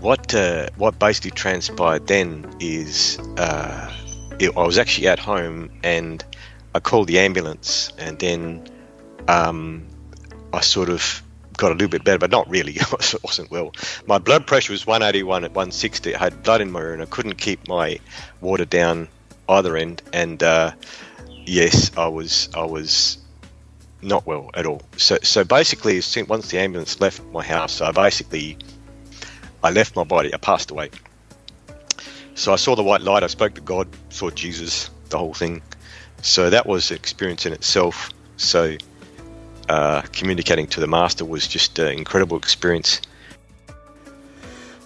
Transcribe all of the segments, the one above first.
what basically transpired then is I was actually at home and I called the ambulance, and then I sort of got a little bit better, but not really. I wasn't well. My blood pressure was 181 at 160. I had blood in my urine. I couldn't keep my water down either end, and yes, I was not well at all. So basically, once the ambulance left my house, I left my body. I passed away. So I saw the white light. I spoke to God, saw Jesus, the whole thing. So that was an experience in itself. So communicating to the Master was just an incredible experience.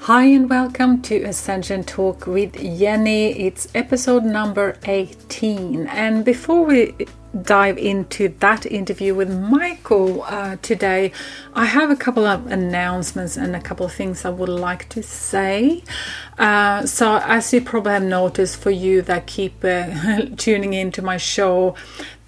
Hi and welcome to Ascension Talk with Jenny. It's episode number 18. And before we dive into that interview with Michael today, I have a couple of announcements and a couple of things I would like to say. So as you probably have noticed, for you that keep tuning into my show,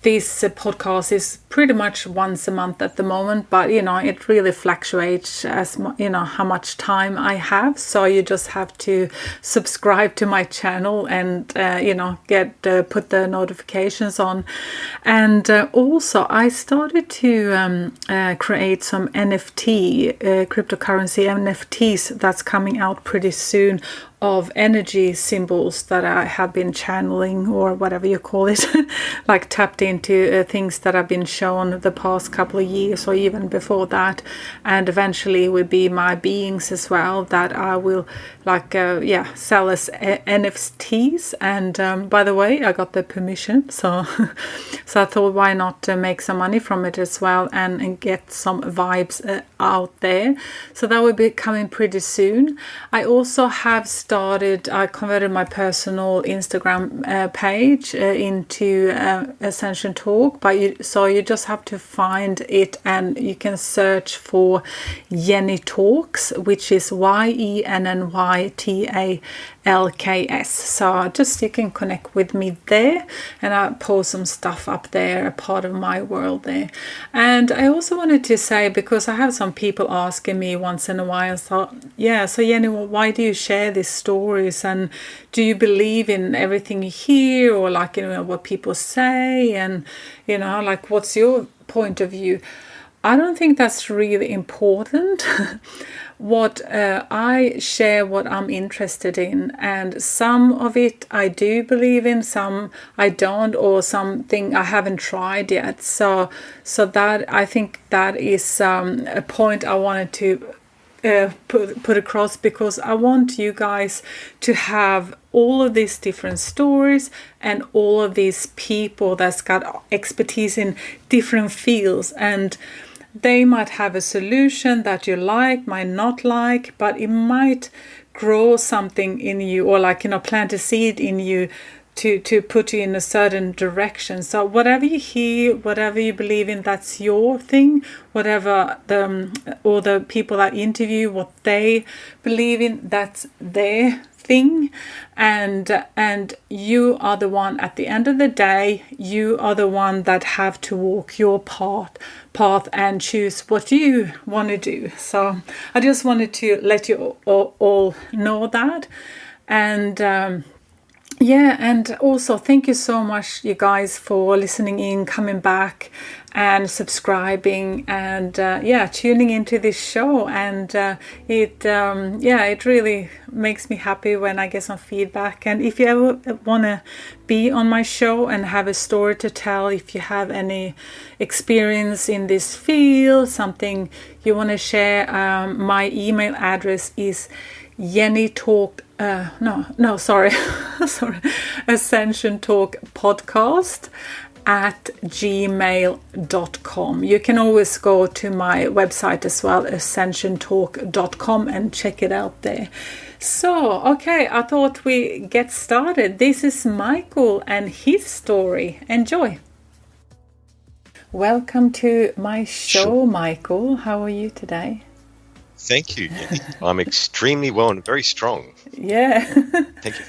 this podcast is pretty much once a month at the moment, but it really fluctuates as how much time I have. So you just have to subscribe to my channel and get put the notifications on. And also I started to create some NFT cryptocurrency NFTs that's coming out pretty soon, of energy symbols that I have been channeling, or whatever you call it, like tapped into things that have been shown the past couple of years or even before that, and eventually will be my beings as well that I will sell as NFTs. And by the way, I got the permission, so I thought, why not make some money from it as well and get some vibes out there. So that will be coming pretty soon. I also have I converted my personal Instagram page into Ascension Talk, so you just have to find it, and you can search for Jenny Talks, which is YENNYTALKS. So just you can connect with me there, and I post some stuff up there, a part of my world there. And I also wanted to say, because I have some people asking me once in a while, so Jenny, why do you share these stories, and do you believe in everything you hear, or what people say, and what's your point of view? I don't think that's really important. What I share what I'm interested in, and some of it I do believe in, some I don't, or something I haven't tried yet. So that, I think that is a point I wanted to put across, because I want you guys to have all of these different stories and all of these people that's got expertise in different fields, and they might have a solution that you like, might not like, but it might grow something in you, or plant a seed in you to put you in a certain direction. So whatever you hear, whatever you believe in, that's your thing. Whatever the people that interview, what they believe in, that's their thing. And you are the one, at the end of the day, you are the one that have to walk your path and choose what you want to do. So I just wanted to let you all know that. And and also thank you so much, you guys, for listening in, coming back and subscribing, and tuning into this show. And it really makes me happy when I get some feedback. And if you ever want to be on my show and have a story to tell, if you have any experience in this field, something you want to share, my email address is Ascension Talk Podcast @gmail.com. You can always go to my website as well, ascensiontalk.com, and check it out there. So, okay, I thought we get started. This is Michael and his story. Enjoy. Welcome to my show, Michael. How are you today? Thank you, Jenny. I'm extremely well and very strong. Yeah. Thank you.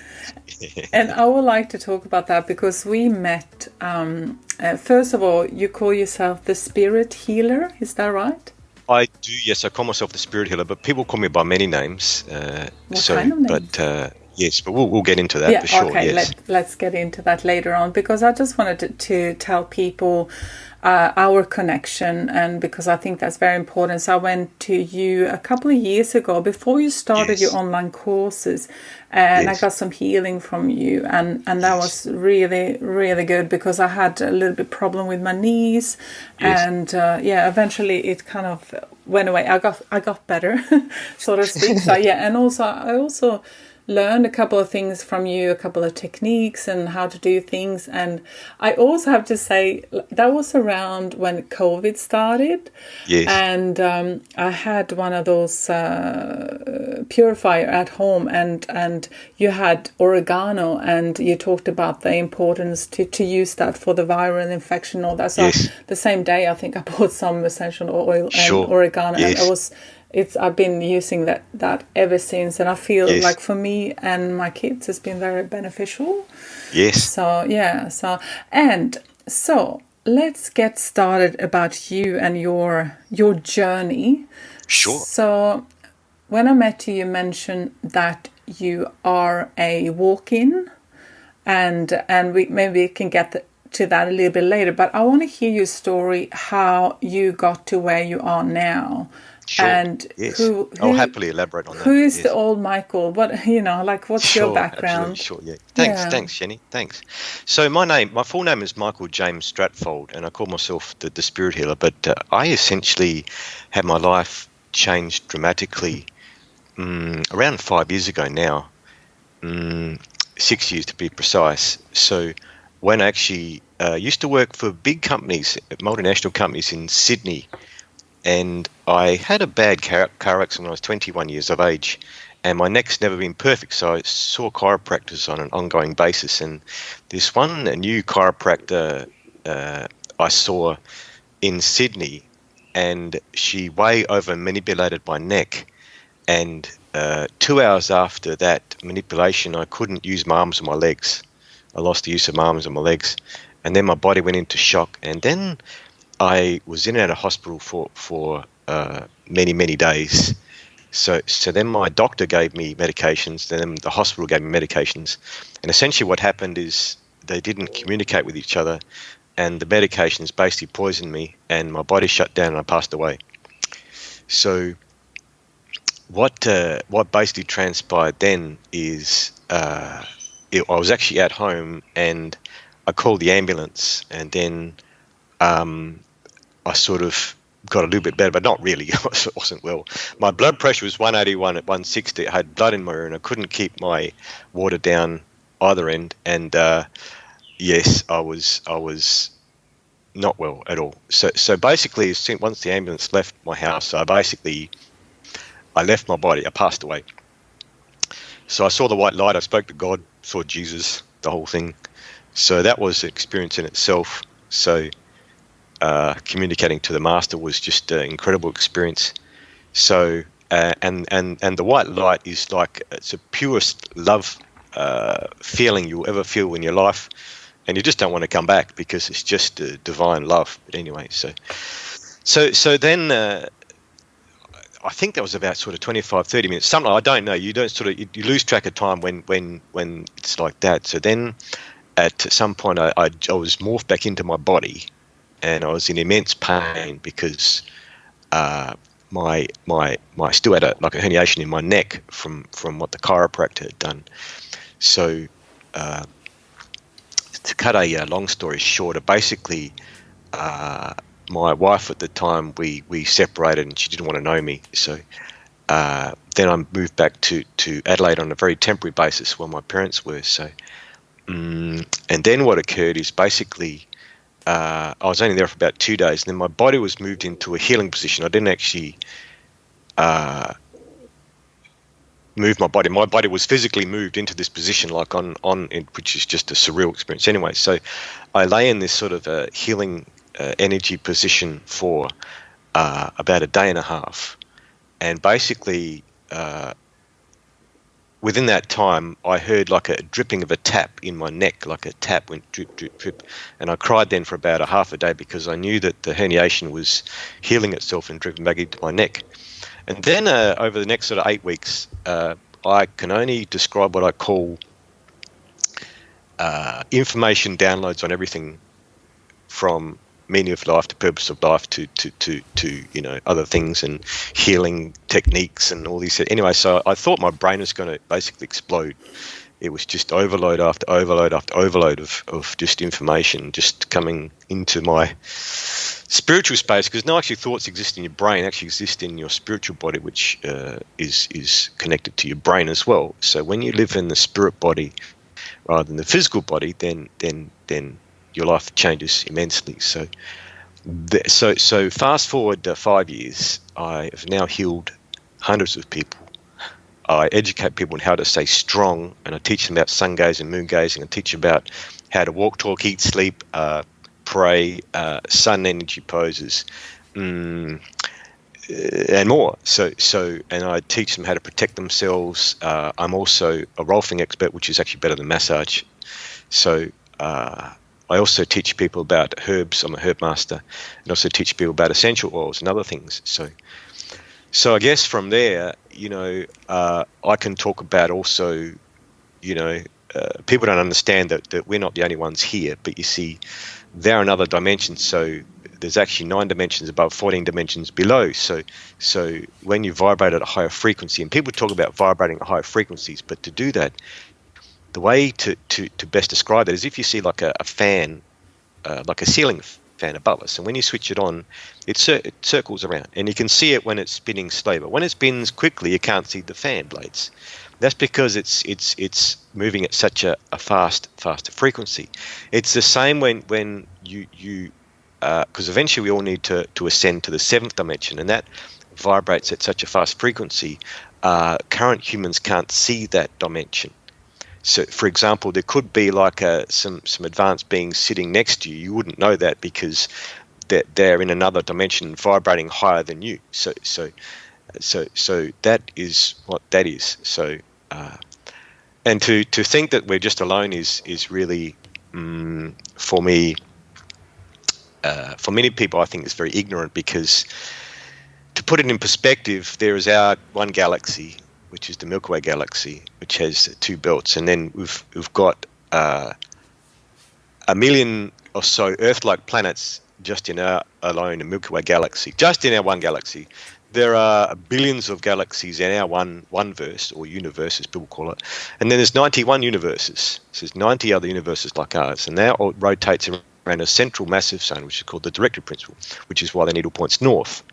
And I would like to talk about that, because we met, first of all, you call yourself the spirit healer, is that right? I do, yes. I call myself the spirit healer, but people call me by many names. What kind of names? Yes, but we'll get into that Yeah, for sure. okay, Yes, let's get into that later on, because I just wanted to tell people our connection, and because I think that's very important. So I went to you a couple of years ago before you started your yes, online courses, and I yes, got some healing from you, and that yes, was really, really good, because I had a little bit problem with my knees, yes. and yeah, eventually it kind of went away. I got better, so to speak. So yeah, and also I also learned a couple of things from you, a couple of techniques and how to do things. And I also have to say that was around when COVID started, Yes, and I had one of those purifier at home, and you had oregano, and you talked about the importance to use that for the viral infection and all that. So yes, the same day, I think I bought some essential oil and sure. oregano, and it Yes, was it's I've been using that ever since, and I feel yes, like for me and my kids it's been very beneficial. yes, So yeah, so let's get started about you and your journey. sure. So when I met you, you mentioned that you are a walk-in, and we maybe can get to that a little bit later. But I want to hear your story, how you got to where you are now, Sure. and Yes. who I'll who happily elaborate on who that. is the Yes. old Michael? What like? What's your Sure. Absolutely. background? Sure. Yeah. Thanks. Yeah. Thanks, Jenny. Thanks. So my full name is Michael James Stratfold, and I call myself the spirit healer. But I essentially had my life changed dramatically around 5 years ago now, 6 years to be precise. So when I actually used to work for big companies, multinational companies in Sydney. And I had a bad car accident when I was 21 years of age, and my neck's never been perfect, so I saw chiropractors on an ongoing basis. And this one a new chiropractor I saw in Sydney, and she way over manipulated my neck. And 2 hours after that manipulation, I couldn't use my arms or my legs. I lost the use of my arms and my legs, and then my body went into shock. And then I was in and out of hospital for many days. So then my doctor gave me medications. Then the hospital gave me medications, and essentially what happened is they didn't communicate with each other, and the medications basically poisoned me, and my body shut down, and I passed away. So what basically transpired then is I was actually at home, and I called the ambulance, and then I sort of got a little bit better, but not really. I wasn't well. My blood pressure was 181 at 160. I had blood in my urine. I couldn't keep my water down either end, and yes, I was not well at all. So basically, once the ambulance left my house, I left my body. I passed away. So I saw the white light. I spoke to God, saw Jesus, the whole thing. So that was an experience in itself. So communicating to the master was just an incredible experience. So and the white light is like, it's the purest love feeling you'll ever feel in your life, and you just don't want to come back because it's just a divine love. But anyway, so then I think that was about sort of 25-30 minutes, something. I don't know, you don't sort of you lose track of time when it's like that. So then at some point I was morphed back into my body, and I was in immense pain because my still had a herniation in my neck from what the chiropractor had done. So to cut a long story short, basically my wife at the time, we separated, and she didn't want to know me. So then I moved back to Adelaide on a very temporary basis where my parents were. So and then what occurred is basically I was only there for about 2 days, and then my body was moved into a healing position. I didn't actually move my body. My body was physically moved into this position, like which is just a surreal experience. Anyway, so I lay in this sort of healing energy position for about a day and a half, and basically within that time, I heard like a dripping of a tap in my neck, like a tap went drip, drip, drip. And I cried then for about a half a day because I knew that the herniation was healing itself and dripping back into my neck. And then over the next sort of 8 weeks, I can only describe what I call information downloads on everything from meaning of life to purpose of life to other things and healing techniques and all these. Anyway, so I thought my brain was going to basically explode. It was just overload after overload after overload of just information just coming into my spiritual space, because no actually thoughts exist in your brain, actually exist in your spiritual body, which is connected to your brain as well. So when you live in the spirit body rather than the physical body, then your life changes immensely. So fast forward 5 years, I have now healed hundreds of people. I educate people on how to stay strong, and I teach them about sun gazing, moon gazing. I teach about how to walk, talk, eat, sleep, pray, sun energy poses, and more. And I teach them how to protect themselves. I'm also a rolfing expert, which is actually better than massage. So I also teach people about herbs. I'm a herb master, and also teach people about essential oils and other things. So I guess from there, I can talk about also, people don't understand that we're not the only ones here, but you see, they're in other dimensions. So there's actually 9 dimensions above, 14 dimensions below. So when you vibrate at a higher frequency, and people talk about vibrating at higher frequencies, but to do that, the way to best describe that is if you see like a fan, like a ceiling fan above us, and when you switch it on, it circles around, and you can see it when it's spinning slow. But when it spins quickly, you can't see the fan blades. That's because it's moving at such a faster frequency. It's the same when you because eventually we all need to ascend to the 7th dimension, and that vibrates at such a fast frequency. Current humans can't see that dimension. So, for example, there could be like some advanced beings sitting next to you. You wouldn't know that because they're in another dimension, vibrating higher than you. So that is what that is. So, and to think that we're just alone is really, for me, for many people, I think it's very ignorant, because to put it in perspective, there is our one galaxy, which is the Milky Way galaxy, which has 2 belts, and then we've got 1 million or so Earth-like planets just in our alone, the Milky Way galaxy. Just in our one galaxy, there are billions of galaxies in our one verse, or universe as people call it, and then there's 91 universes. So there's 90 other universes like ours, and that all rotates around a central massive zone, which is called the directive principle, which is why the needle points north.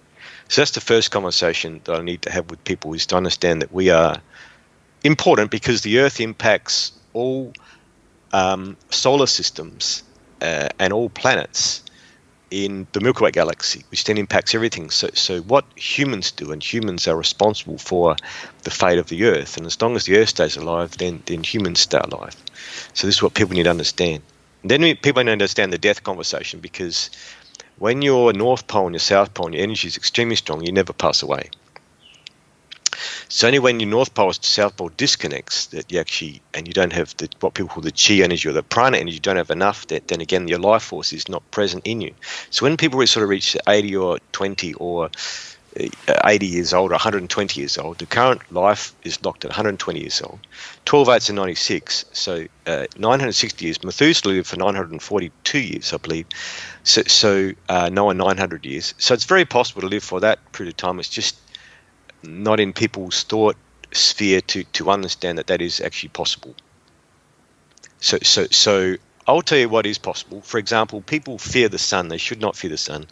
So that's the first conversation that I need to have with people, is to understand that we are important, because the Earth impacts all solar systems and all planets in the Milky Way galaxy, which then impacts everything. So what humans do, and humans are responsible for the fate of the Earth, and as long as the Earth stays alive, then humans stay alive. So this is what people need to understand. And then people need to understand the death conversation, because when your North Pole and your South Pole and your energy is extremely strong, you never pass away. It's only when your North Pole to South Pole disconnects that you actually, and you don't have what people call the chi energy or the prana energy, you don't have enough, then again your life force is not present in you. So when people sort of reach 80 or 20 or 80 years old or 120 years old, the current life is locked at 120 years old. 12/8 are 96, so 960 years. Methuselah lived for 942 years, I believe. So Noah 900 years. So it's very possible to live for that period of time. It's just not in people's thought sphere to understand that is actually possible. So I'll tell you what is possible. For example, people fear the sun. They should not fear the sun.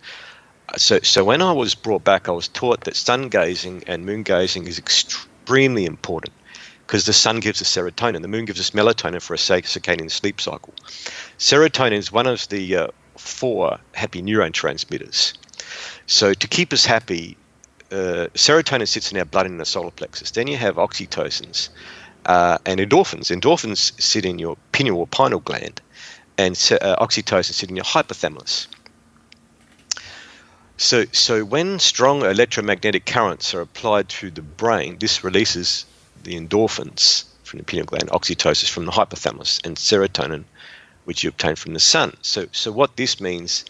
So when I was brought back, I was taught that sun gazing and moon gazing is extremely important, because the sun gives us serotonin, the moon gives us melatonin for a circadian sleep cycle. Serotonin is one of the 4 happy neurotransmitters. So to keep us happy, serotonin sits in our blood in the solar plexus. Then you have oxytocins and endorphins. Endorphins sit in your pineal gland, and oxytocin sit in your hypothalamus. So when strong electromagnetic currents are applied to the brain, this releases the endorphins from the pineal gland, oxytocin from the hypothalamus, and serotonin, which you obtain from the sun. So what this means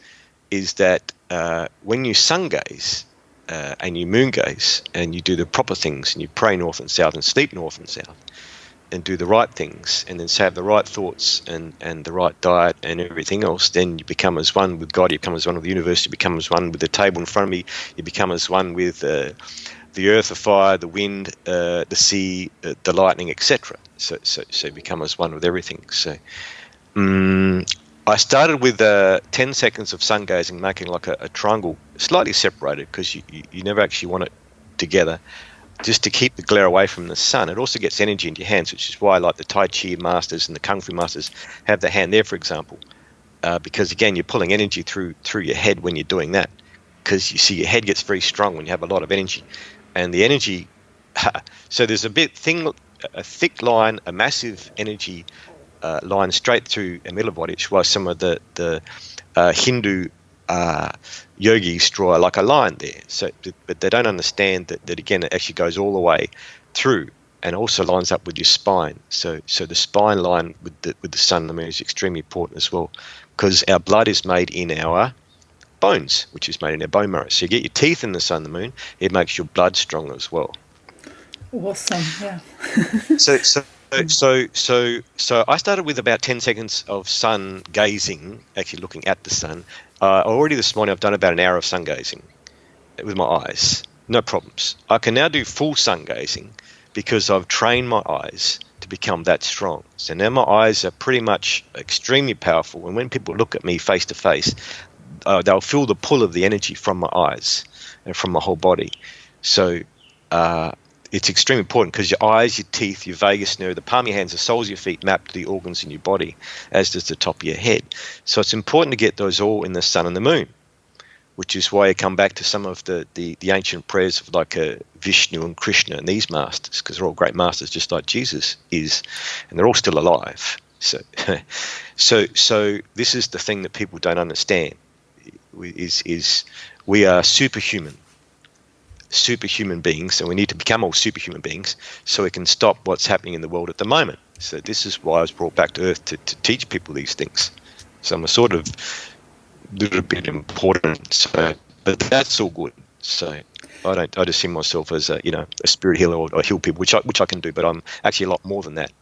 is that when you sun gaze and you moon gaze and you do the proper things and you pray north and south and sleep north and south and do the right things and then have the right thoughts and the right diet and everything else, then you become as one with God, you become as one with the universe, you become as one with the table in front of me, you become as one with the earth, the fire, the wind, the sea, the lightning, etc. So you become as one with everything. So I started with 10 seconds of sun gazing, making like a triangle, slightly separated because you never actually want it together, just to keep the glare away from the sun. It also gets energy into your hands, which is why like the Tai Chi masters and the Kung Fu masters have the hand there, for example, because again, you're pulling energy through your head when you're doing that, because you see your head gets very strong when you have a lot of energy. And the energy, so there's a thick line, a massive energy line straight through the middle of body, which was some of the Hindu yogis draw like a line there. So, but they don't understand that again, it actually goes all the way through and also lines up with your spine. So the spine line with the sun and the moon is extremely important as well, because our blood is made in our bones, which is made in our bone marrow. So you get your teeth in the sun and the moon, it makes your blood stronger as well. Awesome, yeah. So I started with about 10 seconds of sun gazing, actually looking at the sun. Already this morning I've done about an hour of sun gazing with my eyes, no problems. I can now do full sun gazing because I've trained my eyes to become that strong. So now my eyes are pretty much extremely powerful, and when people look at me face to face, they'll feel the pull of the energy from my eyes and from my whole body. So it's extremely important because your eyes, your teeth, your vagus nerve, the palm of your hands, the soles of your feet map to the organs in your body, as does the top of your head. So it's important to get those all in the sun and the moon, which is why I come back to some of the ancient prayers of like Vishnu and Krishna and these masters, because they're all great masters just like Jesus is, and they're all still alive. So this is the thing that people don't understand, is we are superhuman beings, and we need to become all superhuman beings so we can stop what's happening in the world at the moment. So this is why I was brought back to Earth to teach people these things. So I'm a sort of little bit important. So, but that's all good. So I just see myself as a spirit healer or heal people, which I can do, but I'm actually a lot more than that,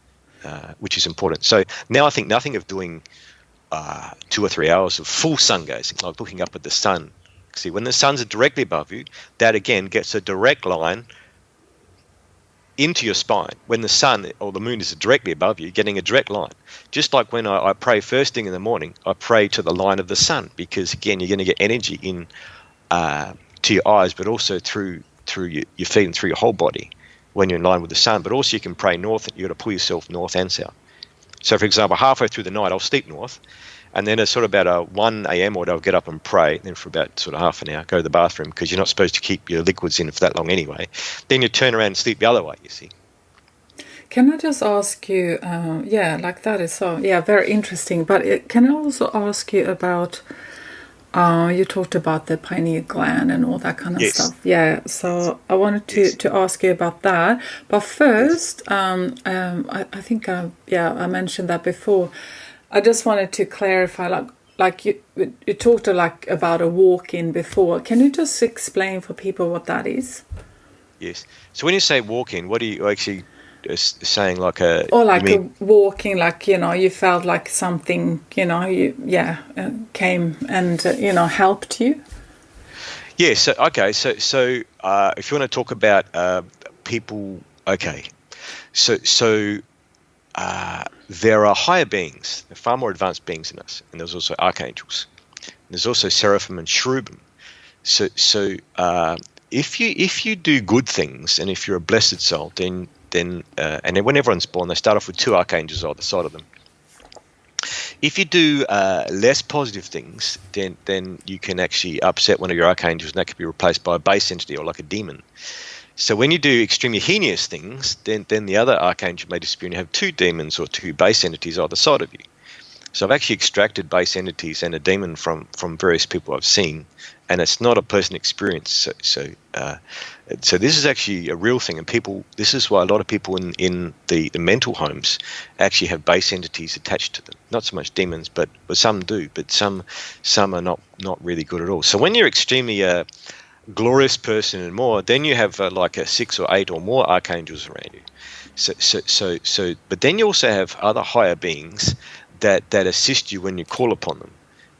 which is important. So now I think nothing of doing 2 or 3 hours of full sun gazing, like looking up at the sun. See, when the sun's directly above you, that again gets a direct line into your spine. When the sun or the moon is directly above you, getting a direct line. Just like when I pray first thing in the morning, I pray to the line of the sun, because again, you're going to get energy in to your eyes, but also through your feet and through your whole body when you're in line with the sun. But also you can pray north. You've got to pull yourself north and south. So, for example, halfway through the night, I'll sleep north. And then at sort of about 1 a.m. or I'll get up and pray. Then for about sort of half an hour, go to the bathroom, because you're not supposed to keep your liquids in for that long anyway. Then you turn around and sleep the other way, you see. Can I just ask you, like that is so, very interesting. But can I also ask you about, you talked about the pineal gland and all that kind of stuff. Yeah, so I wanted to ask you about that. But first, I think, I mentioned that before. I just wanted to clarify, like you talked about a walk-in before. Can you just explain for people what that is? Yes. So when you say walk-in, what are you actually saying? Like a walking, you felt like something, came and helped you. Yeah. So okay. So if you want to talk about people, okay. So. There are higher beings, far more advanced beings than us, and there's also archangels. There's also seraphim and cherubim. So if you do good things, and if you're a blessed soul, then and then when everyone's born, they start off with 2 archangels either side of them. If you do less positive things, then you can actually upset one of your archangels, and that could be replaced by a base entity or like a demon. So when you do extremely heinous things, then the other archangel may disappear, and you have 2 demons or 2 base entities either side of you. So I've actually extracted base entities and a demon from various people I've seen, and it's not a pleasant experience. So this is actually a real thing, and this is why a lot of people in the mental homes actually have base entities attached to them. Not so much demons, but some do, but some are not really good at all. So when you're extremely glorious person and more, then you have like a 6 or 8 or more archangels around you. But then you also have other higher beings that assist you when you call upon them.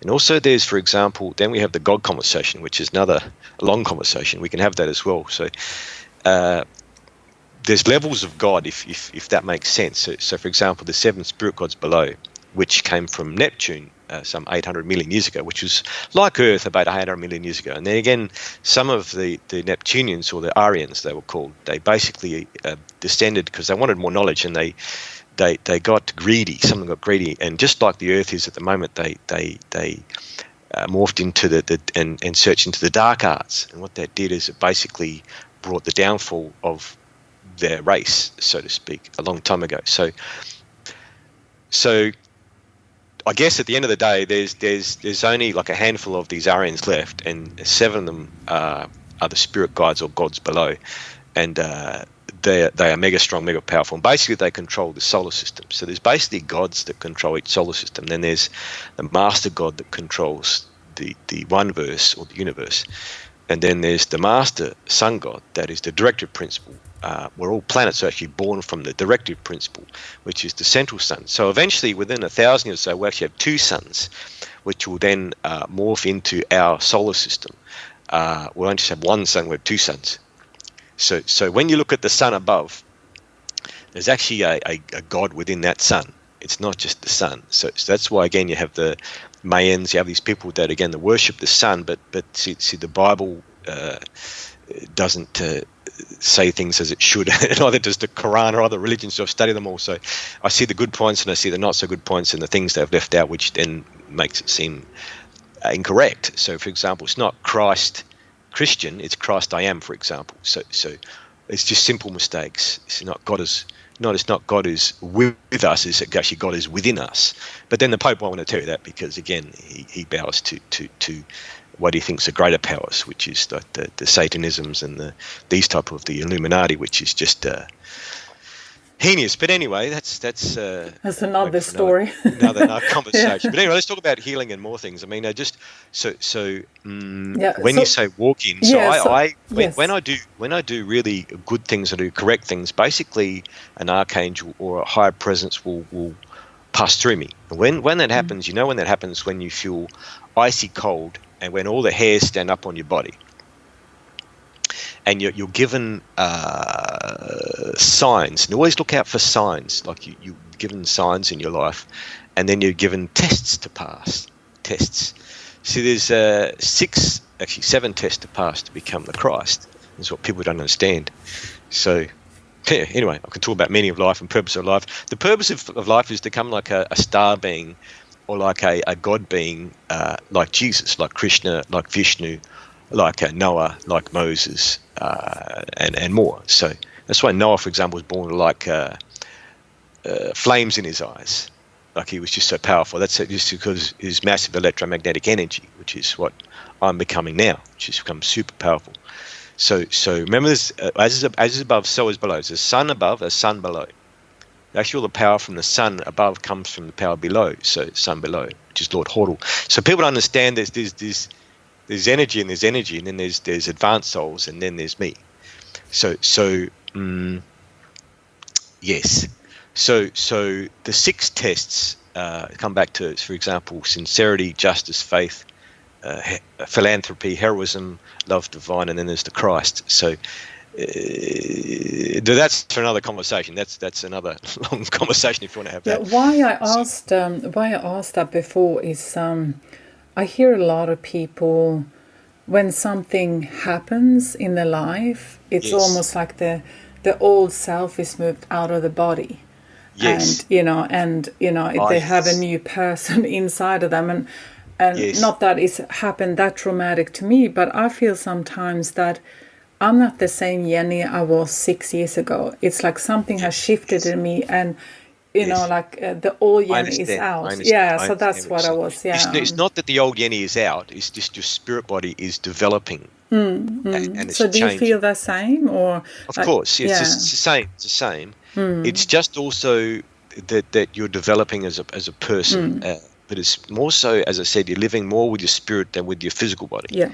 And also there's, for example, then we have the God conversation, which is another long conversation. We can have that as well. So there's levels of God, if that makes sense. So for example, the 7 spirit gods below, which came from Neptune some 800 million years ago, which was like Earth about 800 million years ago. And then again, some of the Neptunians, or the Aryans they were called, they basically descended because they wanted more knowledge, and they got greedy. Some of them got greedy, and just like the Earth is at the moment, they morphed into and searched into the dark arts. And what that did is it basically brought the downfall of their race, so to speak, a long time ago. So I guess at the end of the day, there's only like a handful of these Aryans left, and 7 of them are the spirit guides or gods below, and they are mega strong, mega powerful, and basically they control the solar system. So there's basically gods that control each solar system. Then there's the master god that controls the one-verse or the universe, and then there's the master sun god that is the directive principle. Where all planets are actually born from the directive principle, which is the central sun. So eventually, within 1,000 years or so, we'll actually have 2 suns, which will then morph into our solar system. We won't just have 1 sun, we have 2 suns. So when you look at the sun above, there's actually a god within that sun. It's not just the sun. So that's why, again, you have the Mayans, you have these people that, again, that worship the sun, but see the Bible doesn't say things as it should. Neither does the Quran or other religions. So I've studied them all. So I see the good points and I see the not so good points and the things they've left out, which then makes it seem incorrect. So, for example, it's not Christ Christian, it's Christ I am, for example. So it's just simple mistakes. It's not God is God is with us, it's actually God is within us. But then the Pope won't want to tell you that, because again he bows to what he thinks are greater powers, which is the Satanisms and these type of the Illuminati, which is just heinous. But anyway, that's another story, another conversation. But anyway, let's talk about healing and more things. I mean, when you say walk in, when I do really good things, I do correct things, basically an archangel or a higher presence will pass through me. And when that happens, when that happens when you feel icy cold and when all the hairs stand up on your body. And you're given signs, and always look out for signs. Like you're given signs in your life, and then you're given tests to pass. Tests. See, there's 7 tests to pass to become the Christ. That's what people don't understand. So, yeah, anyway, I can talk about meaning of life and purpose of life. The purpose of life is to become like a star being, or like a God being, like Jesus, like Krishna, like Vishnu, like Noah, like Moses, and more. So that's why Noah, for example, was born like flames in his eyes. Like he was just so powerful. That's just because his massive electromagnetic energy, which is what I'm becoming now, which has become super powerful. So remember this: as is above, so is below. There's a sun above, a sun below. Actually, all the power from the sun above comes from the power below. So sun below, which is Lord Hoddle. So people don't understand there's energy and there's energy, and then there's advanced souls, and then there's me. Yes. So the 6 tests come back to, for example, sincerity, justice, faith, philanthropy, heroism, love divine, and then there's the Christ. So that's for another conversation. That's another long conversation if you want to have that. Yeah, why I asked that before is I hear a lot of people, when something happens in their life, it's almost like the old self is moved out of the body. Yes. And they have a new person inside of them, and not that it's happened that traumatic to me, but I feel sometimes that I'm not the same Jenny I was 6 years ago. It's like something has shifted in me, and Yes. like the old I yen is understand. out. Yeah, I so understand that's what you're what I saying. was. It's not that the old Yenny is out. It's just your spirit body is developing and it's So do you feel changing. the same, or Of like, course, it's the same. It's the same. It's just also that you're developing as a person. But it's more so, as I said, you're living more with your spirit than with your physical body. yeah,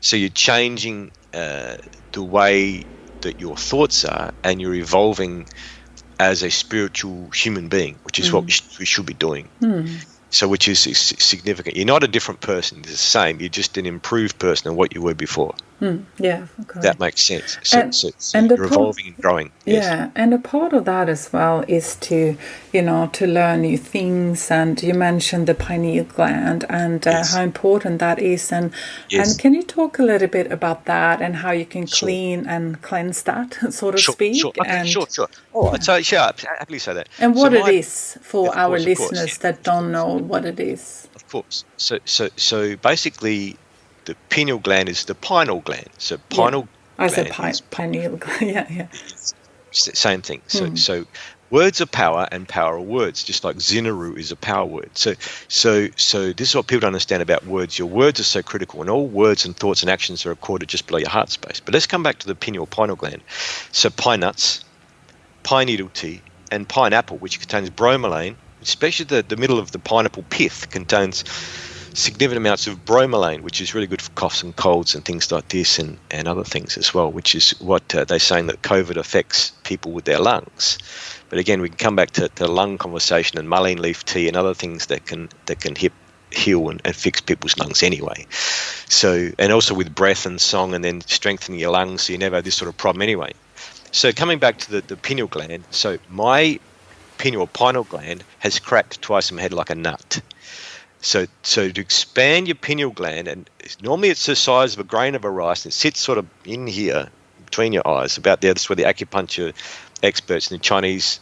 So you're changing the way that your thoughts are, and you're evolving as a spiritual human being, which is what we should be doing. So which is significant. You're not a different person. It's the same. You're just an improved person than what you were before. yeah, okay. That makes sense. And So and the you're evolving and growing. Yes. yeah, and a part of that as well is to, to learn new things. And you mentioned the pineal gland and Yes. how important that is. And Yes. can you talk a little bit about that and how you can Sure. clean and cleanse that, so to Sure. speak? Okay. And Sure. Oh, I'd say, sure. I'd happily say that. and So what it is for of our course, listeners that of don't course, know what it is. of course. So basically, the pineal gland is the pineal gland. So Yeah, pineal I said gland is pineal gland. Yeah. same thing. So words are power, and power are words. Just like Zinaru is a power word. So this is what people don't understand about words. Your words are so critical, and all words and thoughts and actions are recorded just below your heart space. But let's come back to the pineal gland. So pine nuts, pine needle tea, and pineapple, which contains bromelain, especially the middle of the pineapple pith contains significant amounts of bromelain, which is really good for coughs and colds and things like this, and other things as well, which is what they're saying that COVID affects people with their lungs. But again, we can come back to the lung conversation and mullein leaf tea and other things that can heal and fix people's lungs anyway. So, and also with breath and song, and then strengthening your lungs so you never have this sort of problem anyway. So coming back to the pineal gland, so my pineal gland has cracked twice in my head like a nut. So to expand your pineal gland, and normally it's the size of a grain of a rice, and it sits sort of in here between your eyes, about there. That's where the acupuncture experts and the Chinese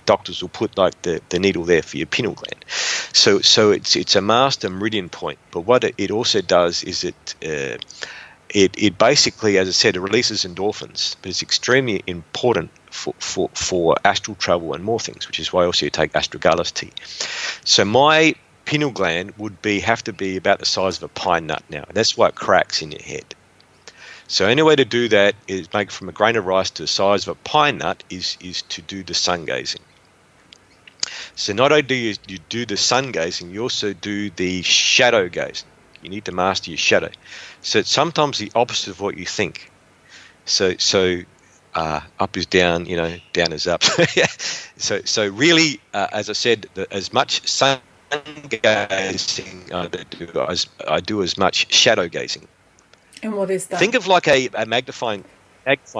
doctors will put like the needle there for your pineal gland. So it's a master meridian point. But what it also does is it basically, as I said, it releases endorphins, but it's extremely important for astral travel and more things, which is why also you take astragalus tea. So my pineal gland would have to be about the size of a pine nut now, and that's why it cracks in your head. So any way to do that is make from a grain of rice to the size of a pine nut is to do the sun gazing. So not only do you do the sun gazing, you also do the shadow gazing. You need to master your shadow. So it's sometimes the opposite of what you think. So up is down, down is up. So really, as I said, as much sun gazing I do as much shadow gazing. And what is that? Think of like a magnifying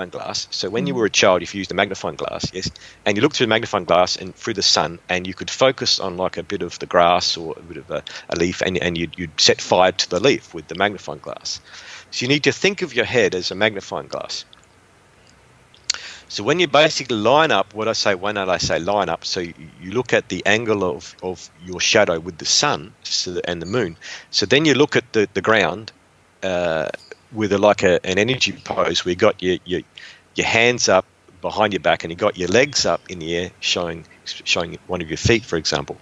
glass. So when you were a child, if you used a magnifying glass, yes, and you looked through the magnifying glass and through the sun, and you could focus on like a bit of the grass or a bit of a leaf, and you'd set fire to the leaf with the magnifying glass. So you need to think of your head as a magnifying glass. So when you basically line up, when I say line up, so you look at the angle of your shadow with the sun and the moon. So then you look at the ground with an energy pose where you got your hands up behind your back and you got your legs up in the air, showing one of your feet, for example.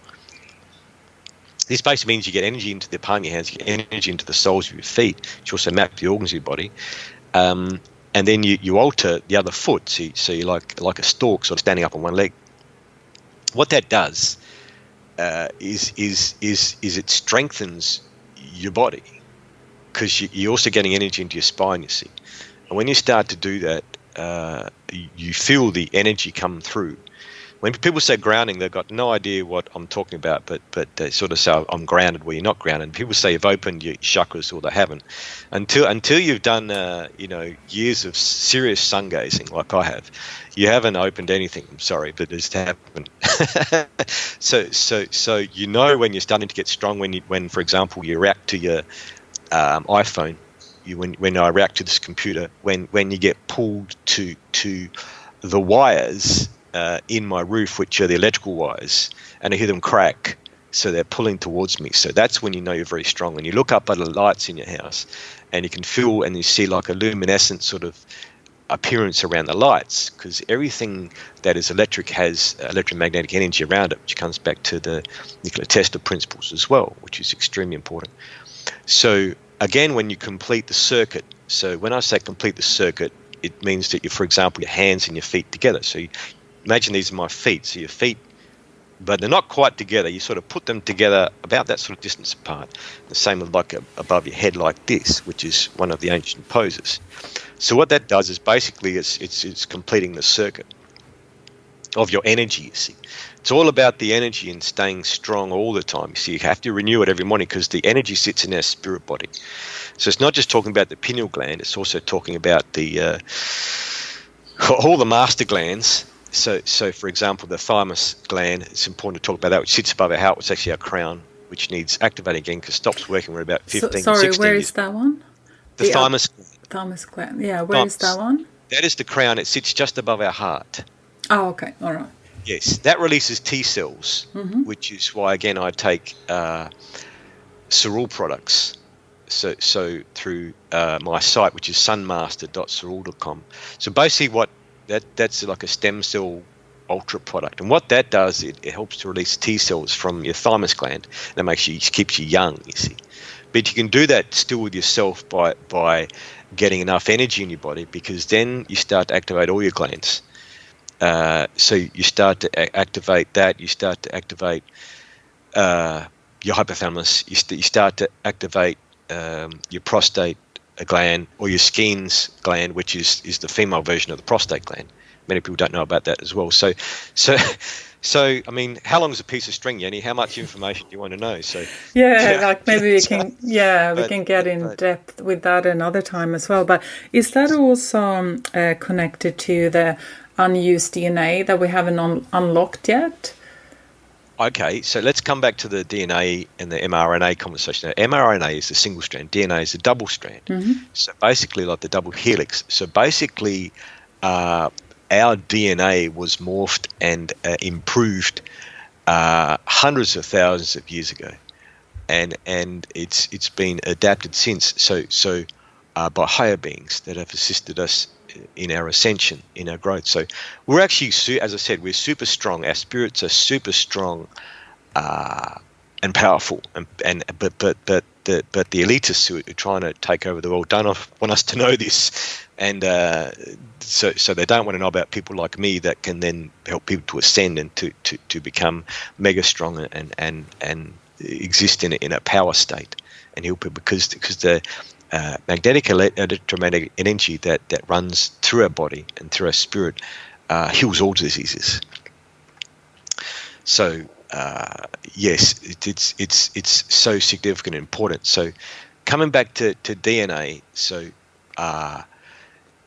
This basically means you get energy into the palm of your hands, you get energy into the soles of your feet, which also map the organs of your body. And then you alter the other foot, so you're like a stork sort of standing up on one leg. What that does is it strengthens your body, because you're also getting energy into your spine, you see. And when you start to do that, you feel the energy come through. When people say grounding, they've got no idea what I'm talking about, but they sort of say I'm grounded where you're not grounded. People say you've opened your chakras, or they haven't. Until you've done years of serious sun gazing like I have, you haven't opened anything. I'm sorry, but it's happened. So when you're starting to get strong, when for example you react to your iPhone, when I react to this computer, when you get pulled to the wires in my roof, which are the electrical wires, and I hear them crack, so they're pulling towards me. So that's when you know you're very strong. When you look up at the lights in your house, and you can feel and you see like a luminescent sort of appearance around the lights, because everything that is electric has electromagnetic energy around it, which comes back to the Nikola Tesla principles as well, which is extremely important. So again, when you complete the circuit, so when I say complete the circuit, it means that you, for example, your hands and your feet together. So you imagine these are my feet. So your feet, but they're not quite together. You sort of put them together about that sort of distance apart. The same with like above your head like this, which is one of the ancient poses. So what that does is basically it's completing the circuit of your energy, you see. It's all about the energy and staying strong all the time. You see, you have to renew it every morning because the energy sits in our spirit body. So it's not just talking about the pineal gland, it's also talking about the all the master glands. So for example, the thymus gland, it's important to talk about that, which sits above our heart, which is actually our crown, which needs activating again because it stops working when we're about 15, sorry, 16 where years. is that one? The thymus gland. Thymus gland. Yeah, where is that one? That is the crown. It sits just above our heart. Oh, okay. All right. Yes, that releases T cells, which is why, again, I take Cerul products. So through my site, which is sunmaster.cerul.com. So basically that's like a stem cell ultra product. And what that does, it helps to release T cells from your thymus gland. And it keeps you young, you see. But you can do that still with yourself by getting enough energy in your body, because then you start to activate all your glands. So you start to activate that. You start to activate your hypothalamus. You start to activate your prostate gland, or your Skene's gland, which is the female version of the prostate gland. Many people don't know about that as well. So I mean, how long is a piece of string, Jenny? How much information do you want to know? So like maybe we can get in depth with that another time as well. But is that also connected to the unused DNA that we haven't unlocked yet? Okay, so let's come back to the DNA and the mRNA conversation. Now, mRNA is the single strand, DNA is the double strand. So basically like the double helix. So basically our DNA was morphed and improved hundreds of thousands of years ago, and it's been adapted since. So by higher beings that have assisted us in our ascension, in our growth. So we're actually, as I said, we're super strong. Our spirits are super strong and powerful. But the elitists who are trying to take over the world don't want us to know this, and so they don't want to know about people like me that can then help people to ascend and to become mega strong and exist in a power state and help people, because the magnetic electromagnetic energy that runs through our body and through our spirit heals all diseases. So yes, it's so significant and important. So coming back to DNA, so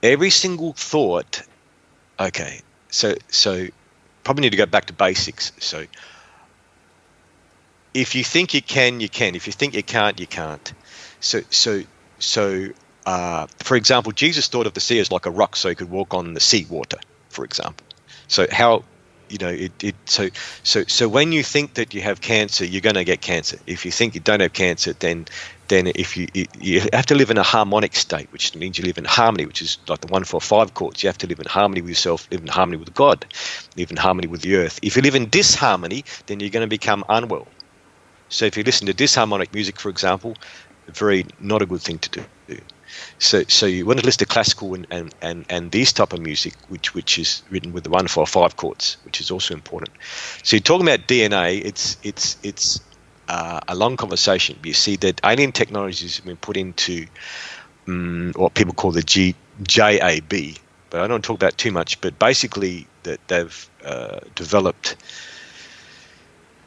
every single thought. Okay, so probably need to go back to basics. So if you think you can, you can. If you think you can't, you can't. So, for example, Jesus thought of the sea as like a rock, so he could walk on the sea water, for example. So how, so when you think that you have cancer, you're going to get cancer. If you think you don't have cancer, then if you have to live in a harmonic state, which means you live in harmony, which is like the 1, 4, 5 chords. You have to live in harmony with yourself, live in harmony with God, live in harmony with the earth. If you live in disharmony, then you're going to become unwell. So if you listen to disharmonic music, for example, not a good thing to do. So you want to listen to classical and these type of music, which is written with the 1, 4, 5 chords, which is also important. So you're talking about DNA. It's a long conversation. You see that alien technologies have been put into what people call the JAB, but I don't talk about too much. But basically, that they've developed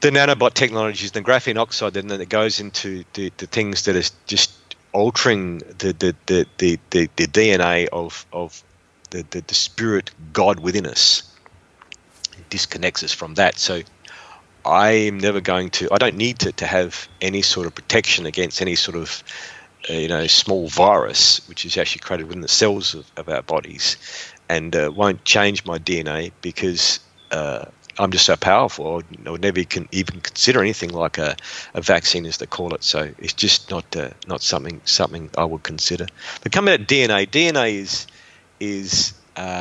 the nanobot technologies, the graphene oxide, and then it goes into the things that is just altering the DNA of the spirit God within us. It disconnects us from that. So I don't need to have any sort of protection against any sort of small virus, which is actually created within the cells of our bodies, and won't change my DNA because I'm just so powerful. I would never even consider anything like a vaccine, as they call it. So it's just not something I would consider. But coming at DNA is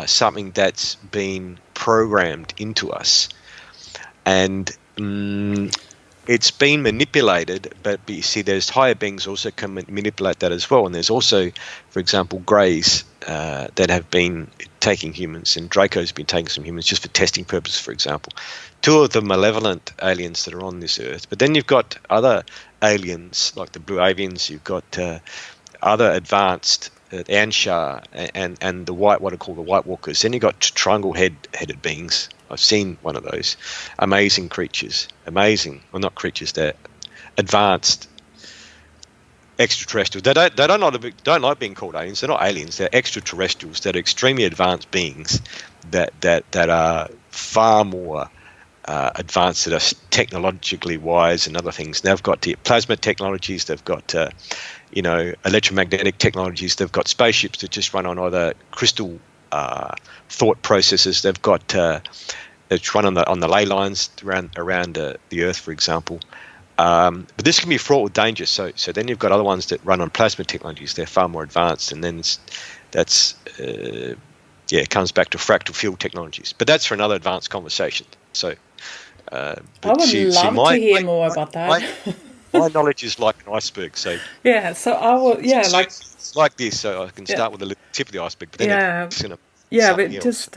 something that's been programmed into us, and it's been manipulated. But you see, there's higher beings also can manipulate that as well. And there's also, for example, greys that have been taking humans, and Draco's been taking some humans just for testing purposes, for example. Two of the malevolent aliens that are on this earth. But then you've got other aliens like the blue avians. You've got other advanced Anshar and the what are called the White Walkers. Then you've got triangle-headed beings. I've seen one of those. Amazing creatures. Amazing. Well, not creatures. They're advanced extraterrestrials. They don't like being called aliens. They're not aliens. They're extraterrestrials. That are extremely advanced beings that are far more advanced, that are technologically wise and other things. They've got the plasma technologies. They've got electromagnetic technologies. They've got spaceships that just run on either crystal thought processes. They've got it's run on the ley lines around the Earth, for example. But this can be fraught with danger. So then you've got other ones that run on plasma technologies. They're far more advanced, and then it comes back to fractal field technologies. But that's for another advanced conversation. So I would love to hear more about that. My knowledge is like an iceberg. So yeah, so I will. Yeah, it's like this. So I can start with the tip of the iceberg, but then it's gonna. Yeah, but just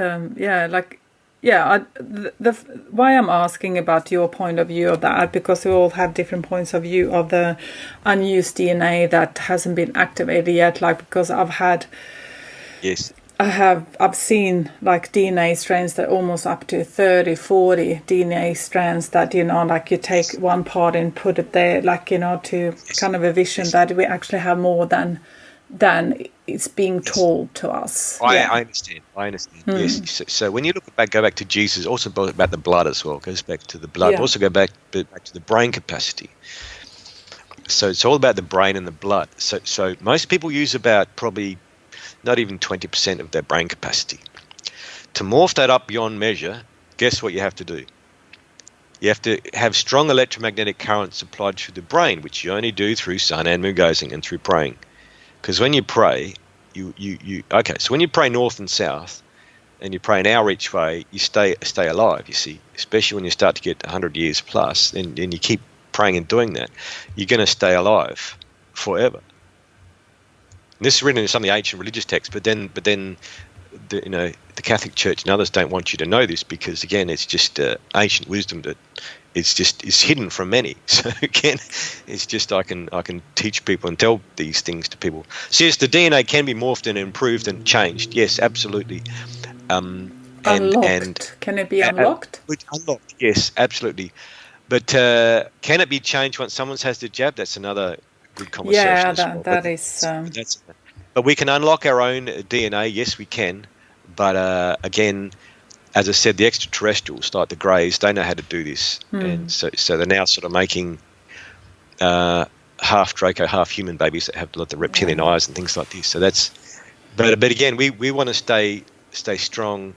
why I'm asking about your point of view of that, because we all have different points of view of the unused DNA that hasn't been activated yet. Like, because I've seen like DNA strands that almost up to 30, 40 DNA strands that, like you take one part and put it there, like, to kind of a vision that we actually have more than it's being told to us. I understand. Yes. So when you go back to Jesus, also about the blood as well. It goes back to the blood. Yeah. Also go back to the brain capacity. So it's all about the brain and the blood. So most people use about probably not even 20% of their brain capacity. To morph that up beyond measure, guess what you have to do? You have to have strong electromagnetic currents supplied through the brain, which you only do through sun and moon gazing and through praying. Because when you pray, so when you pray north and south, and you pray an hour each way, you stay alive, you see. Especially when you start to get 100 years plus, and you keep praying and doing that, you're going to stay alive forever. And this is written in some of the ancient religious texts, but then the Catholic Church and others don't want you to know this, because again, it's just ancient wisdom that it's hidden from many. So again, it's just I can teach people and tell these things to people. So yes, the DNA can be morphed and improved and changed. Yes, absolutely. Unlocked. Can it be unlocked? Unlocked. Yes, absolutely. But can it be changed once someone has the jab? That's another good conversation. Yeah, that is. But we can unlock our own DNA. Yes, we can. But again, as I said, the extraterrestrials, like the Greys, they know how to do this, and so they're now sort of making half Draco, half human babies that have the reptilian eyes and things like this. So that's. But again, we want to stay strong,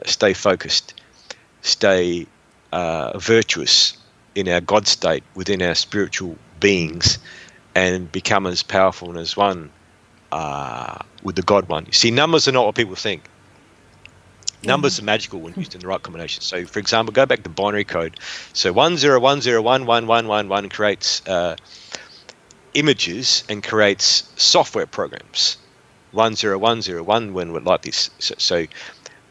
stay focused, stay virtuous in our God state within our spiritual beings, and become as powerful and as one with the God one. You see, numbers are not what people think. Numbers are magical when used in the right combination. So, for example, go back to binary code. So 1010111111 creates images and creates software programs. 10101 when we're like this. So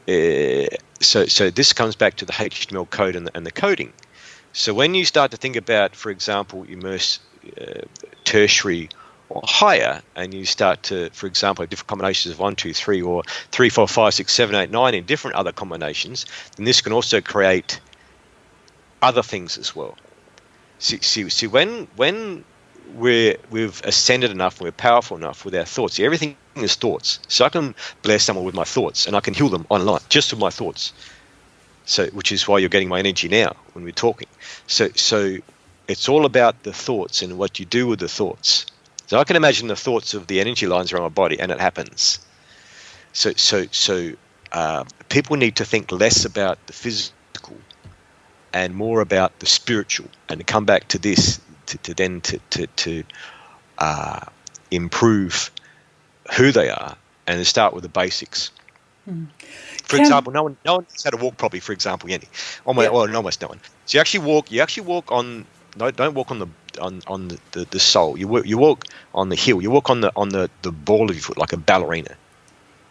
this comes back to the HTML code and the coding. So when you start to think about, for example, immerse tertiary or higher, and you start to, for example, have different combinations of 1, 2, 3, or 3, 4, 5, 6, 7, 8, 9 in different other combinations, then this can also create other things as well. See when we've ascended enough, we're powerful enough with our thoughts. See, everything is thoughts. So I can bless someone with my thoughts, and I can heal them online just with my thoughts. So, which is why you're getting my energy now when we're talking. So it's all about the thoughts and what you do with the thoughts. So I can imagine the thoughts of the energy lines around my body, and it happens. So people need to think less about the physical and more about the spiritual, and to come back to this to improve who they are and they start with the basics. For Can- example, no one knows how to walk properly. For example, Yenny, almost no one. So you actually walk on. No, don't walk on the sole. You walk on the heel. You walk on the ball of your foot like a ballerina,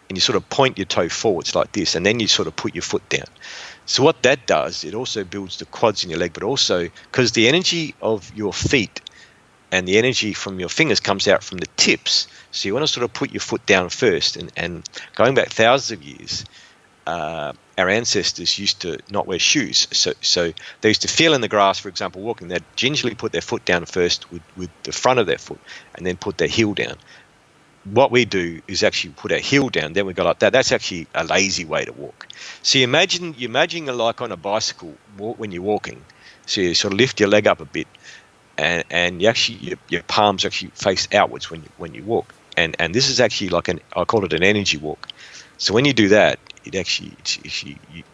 and you sort of point your toe forwards like this, and then you sort of put your foot down. So what that does, it also builds the quads in your leg, but also because the energy of your feet and the energy from your fingers comes out from the tips. So you want to sort of put your foot down first, and going back thousands of years, our ancestors used to not wear shoes. So they used to feel in the grass, for example, walking. They'd gingerly put their foot down first with the front of their foot, and then put their heel down. What we do is actually put our heel down, then we go like that. That's actually a lazy way to walk. So you imagine like on a bicycle when you're walking. So you sort of lift your leg up a bit, and you actually your palms actually face outwards when you walk. And this is actually like I call it an energy walk. So when you do that, it actually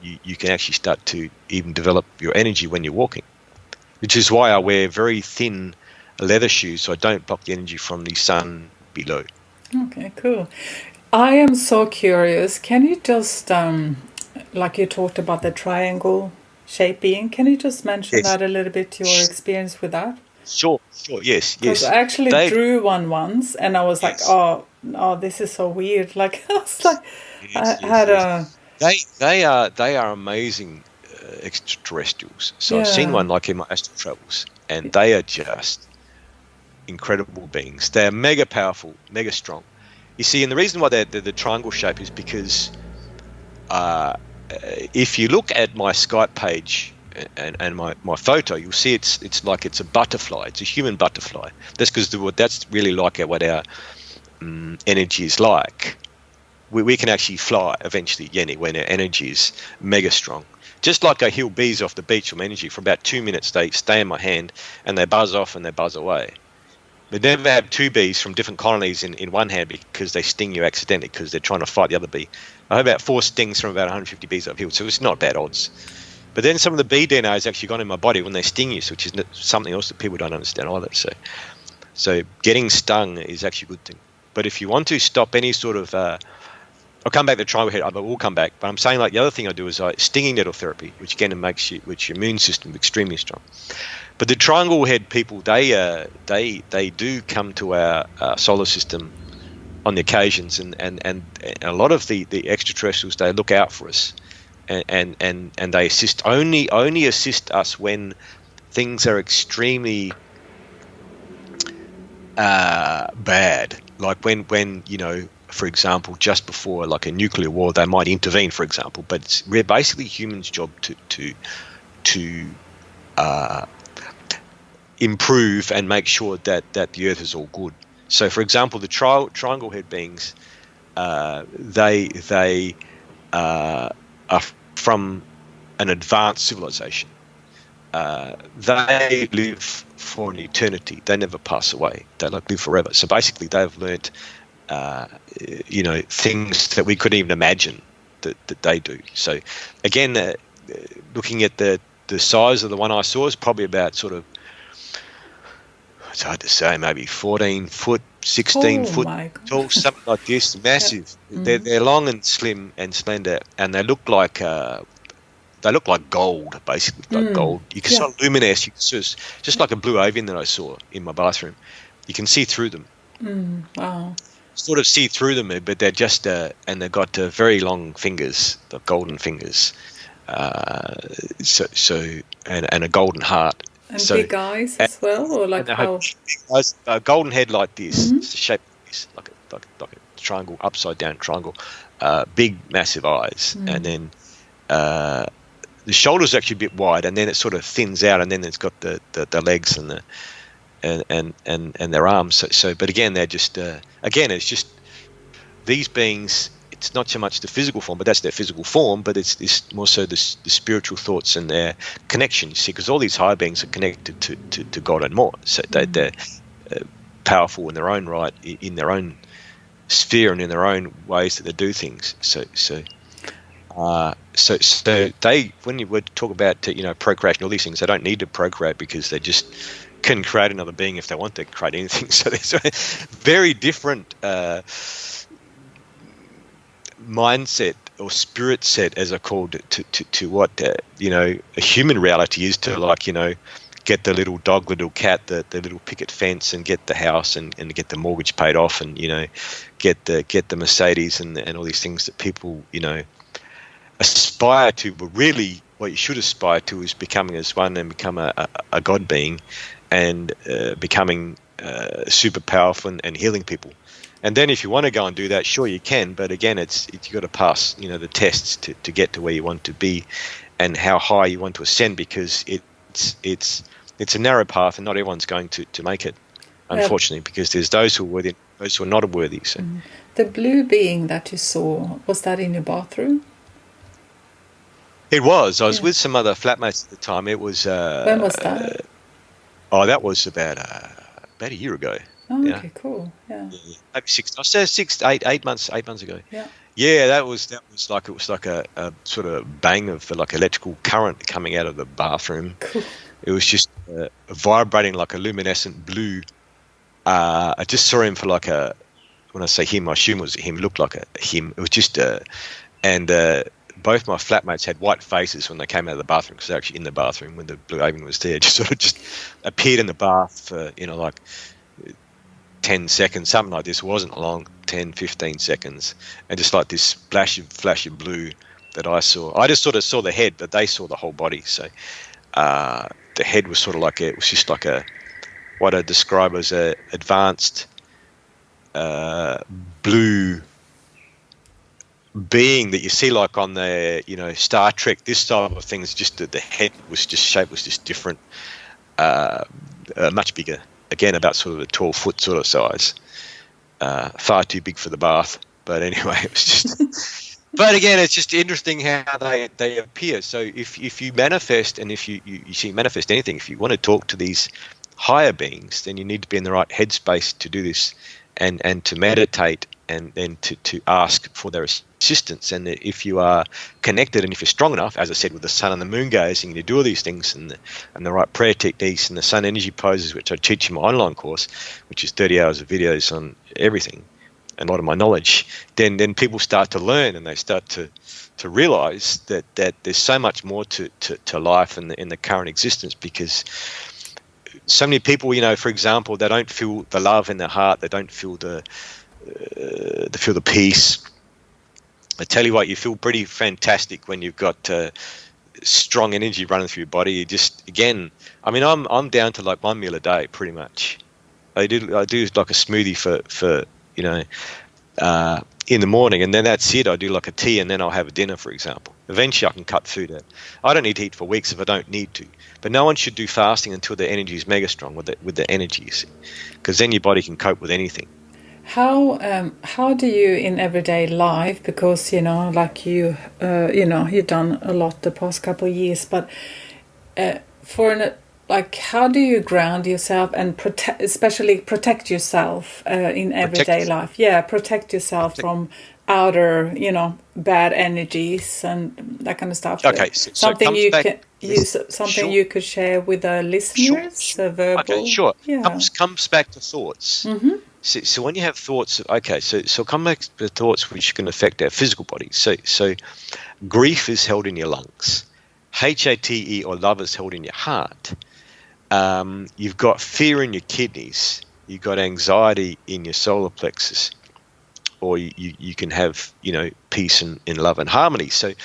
you can actually start to even develop your energy when you're walking, which is why I wear very thin leather shoes so I don't block the energy from the sun below. Okay, cool. I am so curious. Can you just, like you talked about the triangle shape being, can you just mention that a little bit, your experience with that? Sure, yes. Because I actually drew one once, and I was like, oh, this is so weird. Like, I was like, They are amazing extraterrestrials. So I've seen one like in my astral travels, and they are just incredible beings. They're mega powerful, mega strong. You see, and the reason why they're the triangle shape is because if you look at my Skype page and my photo, you'll see it's like it's a butterfly. It's a human butterfly. That's because that's really like what our energy is like. We can actually fly eventually, Yenny, when our energy is mega strong. Just like I heal bees off the beach from energy, for about 2 minutes they stay in my hand and they buzz off and they buzz away. But never have two bees from different colonies in one hand because they sting you accidentally because they're trying to fight the other bee. I have about 4 stings from about 150 bees I've healed, so it's not bad odds. But then some of the bee DNA has actually gone in my body when they sting you, which is something else that people don't understand either. So getting stung is actually a good thing. But if you want to stop any sort of I'll come back to triangle head. I will come back, but I'm saying like the other thing I do is stinging nettle therapy, which again makes your immune system extremely strong. But the triangle head people, they do come to our solar system on the occasions, and a lot of the extraterrestrials, they look out for us, and they only assist us when things are extremely bad, like when for example, just before like a nuclear war, they might intervene, for example. But it's basically humans' job to improve and make sure that the Earth is all good. So, for example, the triangle head beings, they are from an advanced civilization. They live for an eternity. They never pass away. They live forever. So basically, they've learnt things that we couldn't even imagine that they do. So again, looking at the size of the one I saw is probably about sort of, it's hard to say, maybe 14 foot, 16 foot tall, something like this, massive. Yeah. They're long and slim and slender, and they look like gold, basically, like gold. You can sort of luminesce, just like a blue avian that I saw in my bathroom. You can see through them. Wow. Sort of see through them, but they're just and they've got very long fingers, the golden fingers, and a golden heart. And big eyes as well, or like how? A golden head like this, it's the shape like this, like a triangle, upside down triangle, big massive eyes, and then the shoulders are actually a bit wide, and then it sort of thins out, and then it's got the legs and the and their arms. So but again, they're just it's just these beings. It's not so much the physical form, but that's their physical form. But it's more so the spiritual thoughts and their connection. You see, because all these higher beings are connected to God and more. So they're powerful in their own right, in their own sphere, and in their own ways that they do things. So they, when you would talk about procreation, all these things, they don't need to procreate because they just can create another being if they want to create anything. So there's very different mindset or spirit set, as I called it, to what a human reality is, to like get the little dog, little cat, the little picket fence, and get the house and get the mortgage paid off, and get the Mercedes and all these things that people aspire to. But really, what you should aspire to is becoming as one and become a God being, and becoming super powerful and healing people. And then if you want to go and do that, sure you can, but again, it's you got to pass the tests to get to where you want to be, and how high you want to ascend, because it's a narrow path, and not everyone's going to make it, unfortunately, because there's those who are worthy, those who are not worthy. So the blue being that you saw, was that in your bathroom? It was. I was with some other flatmates at the time. It was. When was that? That was about a year ago. Oh, okay, cool. Yeah. Maybe 8 months ago. Yeah. Yeah, that was like, it was like a sort of bang of like electrical current coming out of the bathroom. Cool. It was just vibrating like a luminescent blue. I just saw him for like when I say him, I assume it was him. It looked like a him. It was just and both my flatmates had white faces when they came out of the bathroom, because they're actually in the bathroom when the blue alien was there. Just sort of just appeared in the bath for like 10 seconds, something like this. It wasn't long, 10, 15 seconds, and just like this flash of blue that I saw. I just sort of saw the head, but they saw the whole body. So the head was sort of like it was just like what I describe as a advanced blue being that you see like on the Star Trek, this type of things. Just the head was just shape was just different, much bigger. Again, about sort of a 12-foot sort of size, far too big for the bath. But anyway, it was just. But again, it's just interesting how they appear. So if you manifest, and if you manifest anything, if you want to talk to these higher beings, then you need to be in the right headspace to do this, and to meditate, and then to ask for their assistance. And if you are connected, and if you're strong enough, as I said, with the sun and the moon gazing, you do all these things, and the right prayer techniques, and the sun energy poses, which I teach in my online course, which is 30 hours of videos on everything and a lot of my knowledge, then people start to learn, and they start to realize that there's so much more to life and in the current existence, because so many people, for example, they don't feel the love in their heart, they don't feel the peace. I tell you what, you feel pretty fantastic when you've got strong energy running through your body. You just, again, I mean, I'm down to like one meal a day, pretty much. I do like a smoothie for in the morning, and then that's it. I do like a tea, and then I'll have a dinner, for example. Eventually, I can cut food out. I don't need to eat for weeks if I don't need to. But no one should do fasting until their energy is mega strong with the energy, because then your body can cope with anything. How do you in everyday life, because like you've done a lot the past couple of years, but how do you ground yourself and especially protect yourself in everyday life? Yeah, protect yourself from outer bad energies and that kind of stuff. Okay, something you could share with the listeners. Sure. Verbal. Okay, sure. Yeah. Comes back to thoughts. Mm-hmm. So when you have thoughts, so come back to thoughts which can affect our physical body. So grief is held in your lungs. HATE, or love, is held in your heart. You've got fear in your kidneys. You've got anxiety in your solar plexus. Or you can have peace and love and harmony. So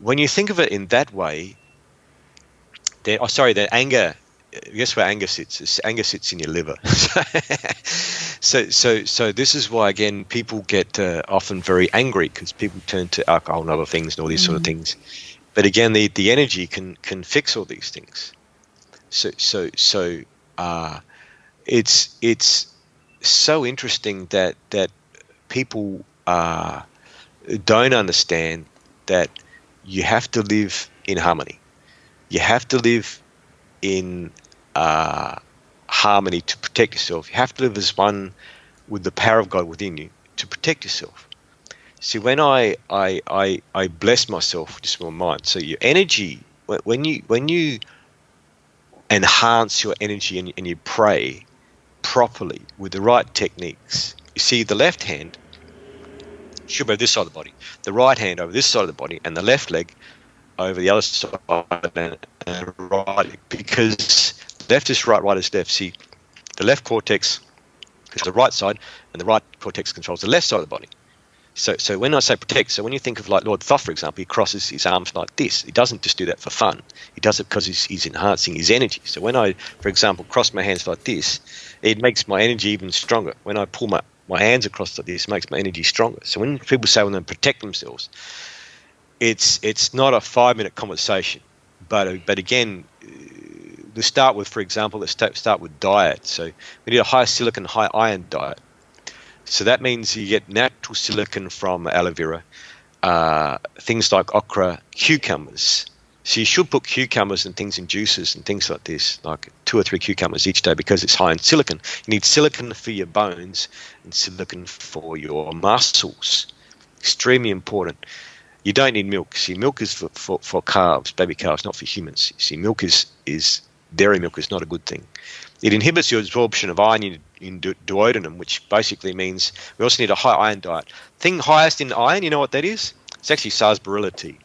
when you think of it in that way, the anger. Guess where anger sits? Anger sits in your liver. So this is why, again, people get often very angry, because people turn to alcohol and other things and all these sort of things. But again, the energy can fix all these things. So it's so interesting that people don't understand that you have to live in harmony. You have to live in harmony to protect yourself. You have to live as one with the power of God within you to protect yourself. See, when I bless myself just with my mind, so your energy, when you enhance your energy and you pray properly with the right techniques, you see, the left hand should be over this side of the body. The right hand over this side of the body, and the left leg over the other side, and right, because left is right, right is left. See, the left cortex is the right side, and the right cortex controls the left side of the body. So when I say protect, so when you think of like Lord Thoth, for example, he crosses his arms like this. He doesn't just do that for fun. He does it because he's enhancing his energy. So when I, for example, cross my hands like this, it makes my energy even stronger. When I pull my hands across like this, it makes my energy stronger. So when people say when they protect themselves, it's not a 5-minute conversation. But again, to start with, for example, let's start with diet. So we need a high silicon, high iron diet. So that means you get natural silicon from aloe vera, things like okra, cucumbers. So you should put cucumbers and things in juices and things like this, like 2 or 3 cucumbers each day, because it's high in silicon. You need silicon for your bones and silicon for your muscles. Extremely important. You don't need milk. See, milk is for calves, baby calves, not for humans. See, milk is dairy milk is not a good thing. It inhibits your absorption of iron in duodenum, which basically means we also need a high iron diet. Thing highest in iron, you know what that is? It's actually sarsaparilla tea.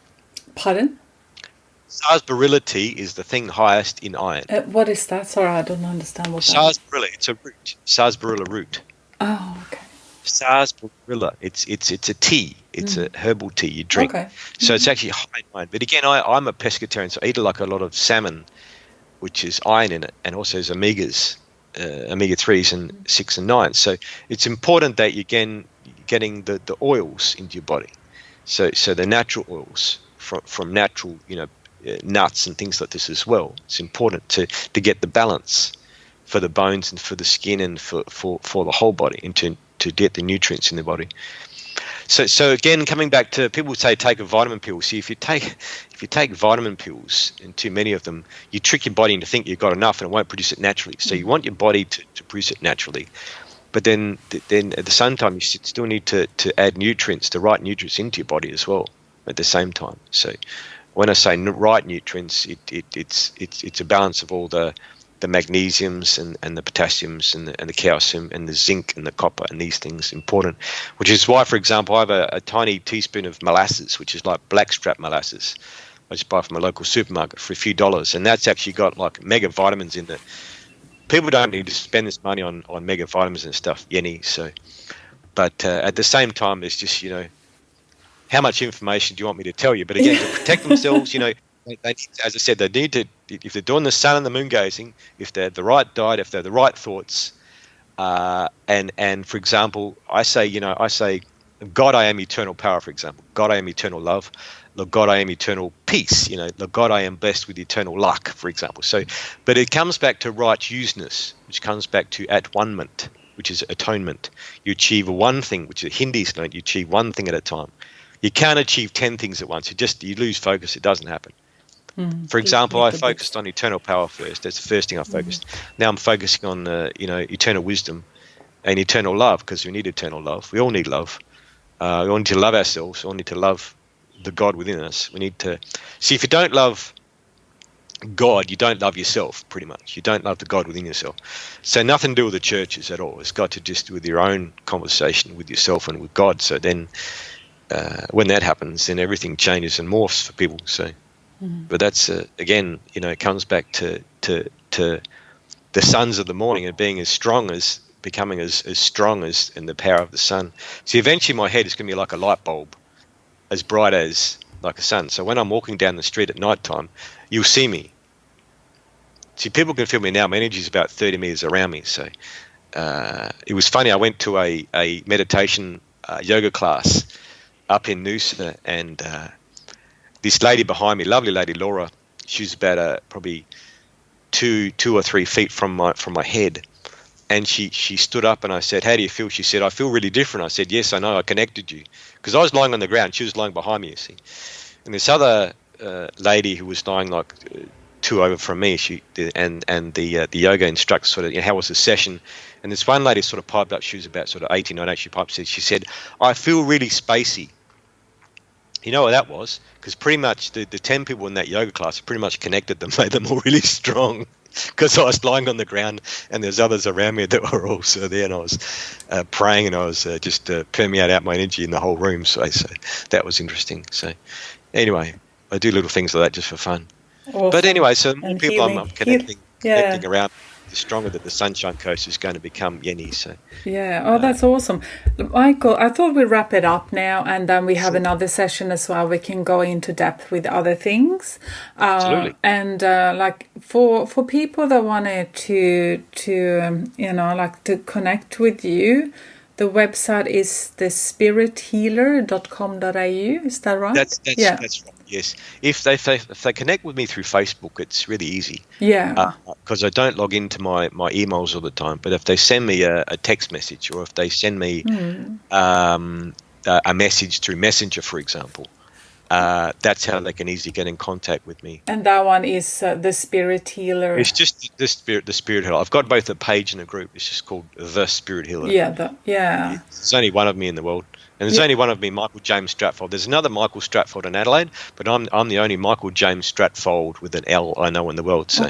Pardon? Sarsaparilla tea is the thing highest in iron. What is that? Sorry, I don't understand what that is. Sarsaparilla, it's a root. Sarsaparilla root. Oh, okay. Sarsaparilla, it's a tea. It's a herbal tea you drink. Okay. So it's actually high in iron. But again, I'm a pescatarian, so I eat like a lot of salmon, which is iron in it, and also there's omegas, omega-3s and 6 and 9. So it's important that you're getting the oils into your body. So the natural oils from natural, nuts and things like this as well. It's important to get the balance for the bones and for the skin and for the whole body, and to get the nutrients in the body. So again, coming back to people say take a vitamin pill. See, if you take vitamin pills and too many of them, you trick your body into thinking you've got enough and it won't produce it naturally. So you want your body to produce it naturally, but then at the same time you still need to add nutrients, the right nutrients into your body as well at the same time. So when I say right nutrients, it's a balance of all the magnesiums and the potassiums and the calcium and the zinc and the copper and these things important, which is why, for example, I have a tiny teaspoon of molasses, which is like blackstrap molasses. I just buy from a local supermarket for a few dollars, and that's actually got like mega vitamins in it. People don't need to spend this money on mega vitamins and stuff, Yenny. So, but at the same time, there's just how much information do you want me to tell you? But again, to protect themselves, they need, as I said, they need to, if they're doing the sun and the moon gazing, if they have the right diet, if they have the right thoughts, and for example, I say, God, I am eternal power, for example. God, I am eternal love. Lord God, I am eternal peace. Lord God, I am blessed with eternal luck, for example. So, but it comes back to righteousness, which comes back to at-one-ment, which is atonement. You achieve one thing, which is Hindis don't. You achieve one thing at a time. You can't achieve 10 things at once. You lose focus. It doesn't happen. For example, I focused on eternal power first. That's the first thing I focused. Now I'm focusing on, eternal wisdom and eternal love, because we need eternal love. We all need love. We all need to love ourselves. We all need to love the God within us. We need to see, if you don't love God, you don't love yourself, pretty much. You don't love the God within yourself. So nothing to do with the churches at all. It's got to just do with your own conversation with yourself and with God. So then when that happens, then everything changes and morphs for people. So. But that's again, it comes back to the sons of the morning and being becoming as strong as in the power of the sun. See, eventually my head is going to be like a light bulb, as bright as like a sun. So when I'm walking down the street at night time, you'll see me. See, people can feel me now. My energy is about 30 meters around me. So it was funny. I went to a meditation yoga class up in Noosa, and this lady behind me, lovely lady Laura, she was about probably 2 or 3 feet from my head, and she stood up and I said, "How do you feel?" She said, "I feel really different." I said, "Yes, I know. I connected you," because I was lying on the ground. She was lying behind me, you see. And this other lady who was lying like 2 over from me, the yoga instructor sort of, how was the session? And this one lady sort of piped up. She was about sort of 18 or 19. She said, "I feel really spacey." You know what that was? Because pretty much the 10 people in that yoga class pretty much connected them, made them all really strong. because I was lying on the ground and there's others around me that were also there, and I was praying, and I was just permeate out my energy in the whole room. So that was interesting. So anyway, I do little things like that just for fun. Awesome. But anyway, so more And people healing. I'm connecting around, the stronger that the Sunshine Coast is going to become, Yenny. So Yeah, that's awesome. Michael, I thought we'd wrap it up now, and then we have another session as well. We can go into depth with other things. Absolutely. And like for people that wanted to like to connect with you, the website is thespiриthealer.com.au. Is that right? That's right. Yes. If they connect with me through Facebook, it's really easy. Yeah. Because I don't log into my emails all the time. But if they send me a text message, or if they send me a message through Messenger, for example, that's how they can easily get in contact with me. And that one is the Spirit Healer. It's just the Spirit Healer. I've got both a page and a group. It's just called the Spirit Healer. Yeah. There's only one of me in the world. And there's only one of me, Michael James Stratfold. There's another Michael Stratfold in Adelaide, but I'm the only Michael James Stratfold with an L I know in the world. So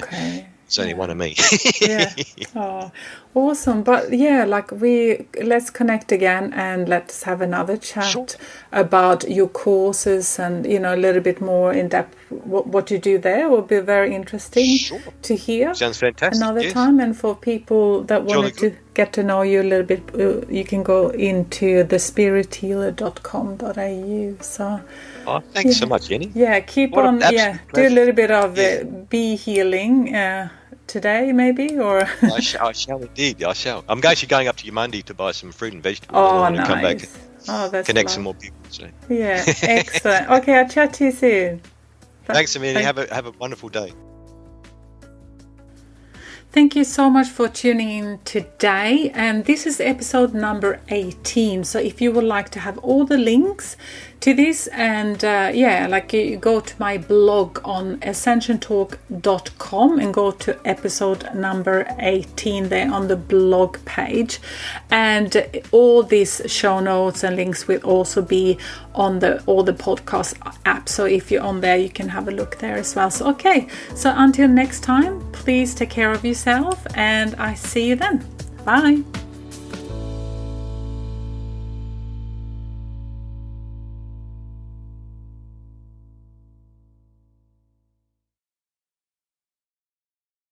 it's only one of me. Yeah. Oh, awesome. But let's connect again and let's have another chat about your courses and, a little bit more in depth. What you do there will be very interesting to hear. Sounds fantastic. Another time. And for people that wanted to get to know you a little bit, you can go into thespiриthealer.com.au. So, thanks so much, Yenny. Yeah, keep on. Yeah, do a little bit of bee healing today, maybe, or. I shall indeed. I shall. I'm actually going up to Yamundi to buy some fruit and vegetables. Oh, and nice. Come back and that's connect some more people. So. Yeah, excellent. Okay, I'll chat to you soon. Thanks, Amelia. Have a wonderful day. Thank you so much for tuning in today, and this is episode number 18. So if you would like to have all the links to this, and you go to my blog on ascensiontalk.com and go to episode number 18 there on the blog page, and all these show notes and links will also be on all the podcast apps. So if you're on there, you can have a look there as well. So until next time, please take care of yourself, and I see you then. Bye.